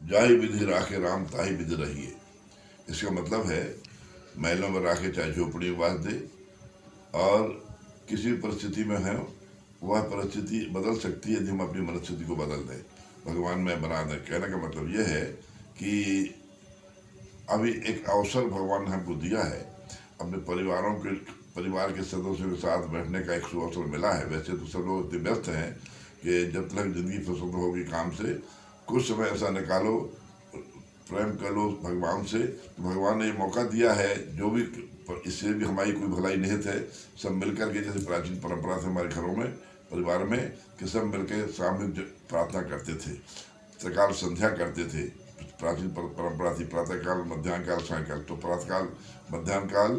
जाहि विधि राखे राम ताहि विधि रहिए। इसका मतलब है महलों में राखे चाहे झोपड़ी में बांध दे, और किसी भी परिस्थिति में है वह परिस्थिति बदल सकती है यदि हम अपनी मनस्थिति को बदल दें, भगवान में बना दें। कहने का मतलब यह है कि अभी एक अवसर भगवान ने हमको दिया है, अपने परिवार के सदस्यों के साथ बैठने का एक अवसर मिला है। वैसे तो सब लोग इतने व्यस्त हैं कि जब तक जिंदगी फुर्सत होगी काम से, कुछ समय ऐसा निकालो, प्रेम कर लो भगवान से। तो भगवान ने ये मौका दिया है, जो भी इससे भी हमारी कोई भलाई निहित है, सब मिलकर के, जैसे प्राचीन परंपरा से हमारे घरों में परिवार में कि सब मिलकर सामूहिक प्रार्थना करते थे, त्रिकाल संध्या करते थे। प्राचीन परंपरा थी, प्रातःकाल, मध्याह्न काल, सायंकाल। तो प्रातःकाल, मध्याह्न काल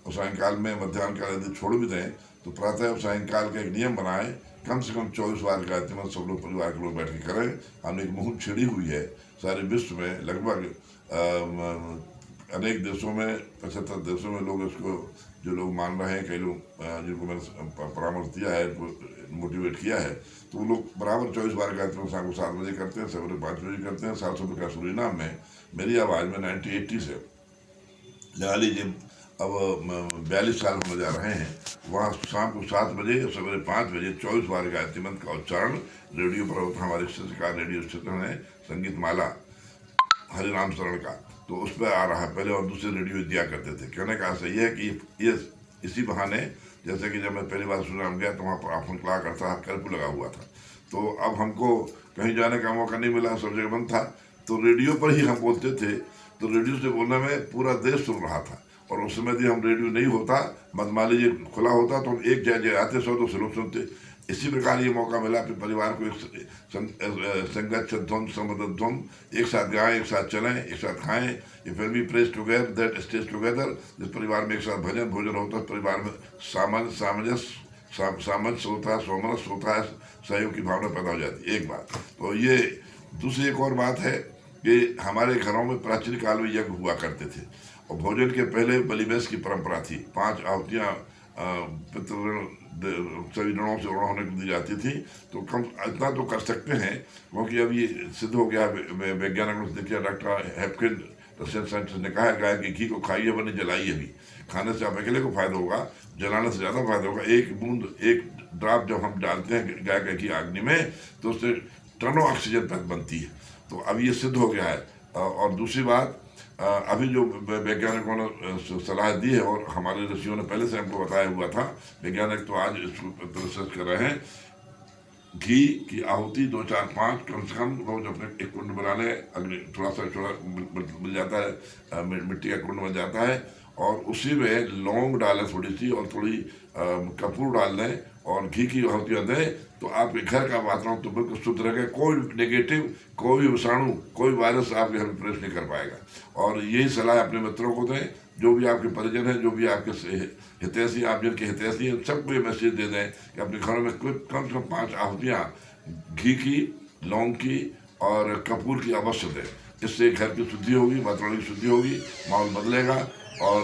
और सायंकाल में, मध्याह्न काल यदि छोड़ भी दें तो प्रातः और सायंकाल का एक नियम बनाए, कम से कम 24 बार गायत्री मंत्र सब लोग परिवार के लोग बैठ के करें। हमने एक मुहिम छेड़ी हुई है सारे विश्व में, लगभग अनेक देशों में, 75 देशों में लोग इसको, जो लोग मान रहे हैं, कई लोग जिनको मैंने परामर्श दिया है, मोटिवेट किया है, तो वो लोग बराबर 24 बार गायत्री मंत्र शाम को 7 बजे करते हैं, सवेरे 5 बजे करते हैं। 700 का सूरीनाम में मेरी आवाज़ में 1980 से लगा लीजिए अब 42 साल होने जा रहे हैं। वहाँ शाम को 7 बजे और सवेरे 5 बजे 24 बार गायत्री मंत्र का उच्चारण रेडियो पर होता है। हमारे का रेडियो स्टेशन है संगीत माला हरिनाम शरण का, तो उस पर आ रहा है। पहले और दूसरे रेडियो दिया करते थे। कहने का ऐसा यह है कि ये इसी बहाने, जैसे कि जब मैं पहली बार सुनाम गया तो वहाँ पर आफन क्ला करता कर्फ्यू लगा हुआ था, तो अब हमको कहीं जाने का मौका नहीं मिला, सब जगह बंद था, तो रेडियो पर ही हम बोलते थे। तो रेडियो से बोलने में पूरा देश सुन रहा था, और उस समय यदि हम रेडियो नहीं होता, मत मान लीजिए खुला होता, तो हम एक जगह आते 100 से लोग सुनते। इसी प्रकार ये मौका मिला अपने परिवार को संगत ध्वम समध्वम, एक साथ गाएं, एक साथ चलें, एक साथ खाएं। If we press together that stage together. जिस परिवार में एक साथ भजन भोजन होता है, परिवार में सामंजस्य होता है, सोमरस होता है, सहयोग की भावना पैदा हो जाती है। एक बात तो ये। दूसरी एक और बात है कि हमारे घरों में प्राचीन काल में यज्ञ हुआ करते थे, और भोजन के पहले बलिवेश की परंपरा थी। 5 आहुतियाँ पितृ सभी ऋणों से ऋण होने को दी जाती थी। तो कम इतना तो कर सकते हैं, क्योंकि अब ये सिद्ध हो गया, वैज्ञानिकों ने देखिए, डॉक्टर हैपकिन रशियन साइंटिस्ट ने कहा है, गाय के घी को खाइए बने जलाइए भी। खाने से आप अकेले को फायदा होगा, जलाने से ज़्यादा फायदा होगा। एक बूंद, एक ड्राप जब हम डालते हैं गाय के घी अग्नि में, तो उससे टनों ऑक्सीजन तक बनती है। तो अब ये सिद्ध हो गया है। और दूसरी बात, अभी जो वैज्ञानिकों ने सलाह दी है, और हमारे ऋषियों ने पहले से हमको बताया हुआ था, वैज्ञानिक तो आज इसको रिसर्च कर रहे हैं, घी की आहुति 2, 4, 5 कम से कम रोज अपने एक कुंड बना लें। अग्नि थोड़ा सा मिल जाता है, मिट्टी का कुंड बन जाता है, और उसी में लौंग डालें थोड़ी सी, और थोड़ी कपूर डाल लें, और घी की आहुतियाँ दें, तो आपके घर का वातावरण तो बिल्कुल शुद्ध रहेगा। कोई नेगेटिव, कोई भी विषाणु, कोई वायरस आपके घर में प्रवेश नहीं कर पाएगा। और यही सलाह अपने मित्रों को दें, जो भी आपके परिजन हैं, जो भी आपके हितैषी, आप जिनके हितैषी हैं, सबको ये मैसेज दे दें कि अपने घरों में कम से कम 5 आहुतियाँ घी की, लौंग की और कपूर की अवश्य दें। इससे घर की शुद्धि होगी, वातावरण की शुद्धि होगी, माहौल बदलेगा। और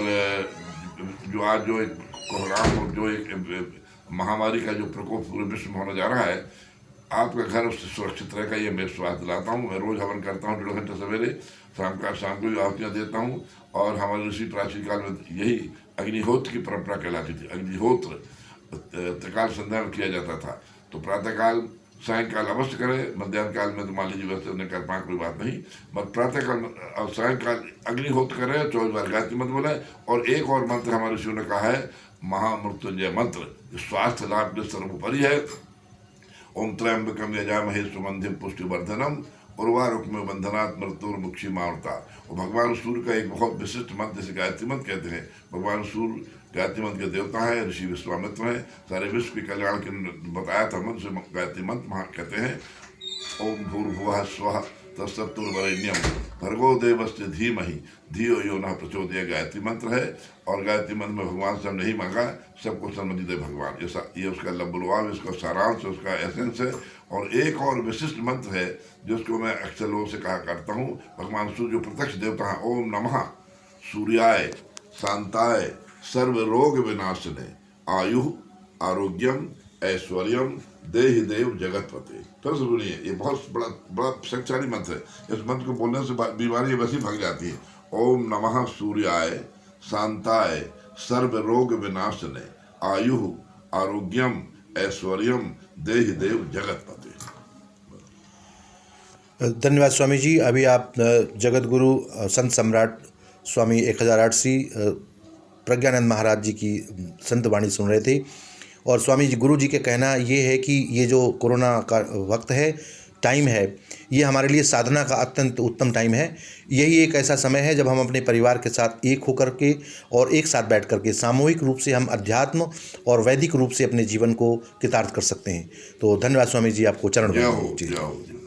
जो आज जो एक कोहराम और जो एक महामारी का जो प्रकोप पूरे विश्व में होने जा रहा है, आपका घर उससे सुरक्षित रहेगा, ये मैं विश्वास दिलाता हूँ। मैं रोज हवन करता हूँ 1.5 घंटे सवेरे, शाम को भी आहुतियाँ देता हूँ। और हमारे ऋषि प्राचीन काल में यही अग्निहोत्र की परंपरा कहलाती थी। अग्निहोत्र त्रिकाल संध्या में किया जाता था। तो प्रातःकाल, सायंकाल अवश्य करें। मध्याह्न काल में तो मान लीजिए वैसे नहीं कर पाए, कोई बात नहीं, मत प्रातःकाल और सायंकाल अग्निहोत्र करें, 24 बार गायत्री मंत्र बोले। और एक और मंत्र हमारे ऋषियों ने कहा है, महामृत्युंजय मंत्र, स्वास्थ्य लाभ के सर्वोपरि है। ओम त्र्यंबकम यजामहे सुगंधिम पुष्टिवर्धनम उर्वारुकमेव बंधनात् मृत्युर्मुक्षी मावता। और भगवान सूर्य का एक बहुत विशिष्ट मंत्र, जैसे गायत्री मंत्र कहते हैं, भगवान सूर्य गायत्री मंत्र के देवता है, ऋषि विश्वामित्र हैं। सारे विश्व के कल्याण के बताया था मंत्र से गायत्री मंत्र वहाँ कहते हैं, ओम भूर्भुवः स्वः तत्सवितुर्वरेण्यम भर्गो देवस्य धीमहि धियो यो नः प्रचोदयात्। गायत्री मंत्र है, और गायत्री मंत्र में भगवान से हम नहीं मांगा, सबको सम्मति दे भगवान। ये उसका लबुलवाब, इसका सारांश, उसका एसेंस है। और एक और विशिष्ट मंत्र है जिसको मैं अक्सर लोगों से कहा करता हूँ, भगवान सूर्य जो प्रत्यक्ष देवता है, ओम नमः सूर्याय शांताय सर्व रोग विनाशने आयु आरोग्यम ऐश्वर्यम देहि देव जगतपते। फिर से सुनिए, ये बहुत बड़ा बड़ा शक्तिशाली मंत्र है। इस मंत्र को बोलने से बीमारी वैसी भाग जाती है। ओम नमः सूर्याय शांताय सर्व रोग विनाशने आयु आरोग्यम ऐश्वर्यम देहि देव जगतपते। धन्यवाद स्वामी जी। अभी आप जगत गुरु संत सम्राट स्वामी 1008 प्रज्ञानंद महाराज जी की संत वाणी सुन रहे थे। और स्वामी जी, गुरु जी के कहना ये है कि ये जो कोरोना का वक्त है, टाइम है, ये हमारे लिए साधना का अत्यंत उत्तम टाइम है। यही एक ऐसा समय है जब हम अपने परिवार के साथ एक होकर के और एक साथ बैठ कर के सामूहिक रूप से हम अध्यात्म और वैदिक रूप से अपने जीवन को कृतार्थ कर सकते हैं। तो धन्यवाद स्वामी जी, आपको चरण जय हो।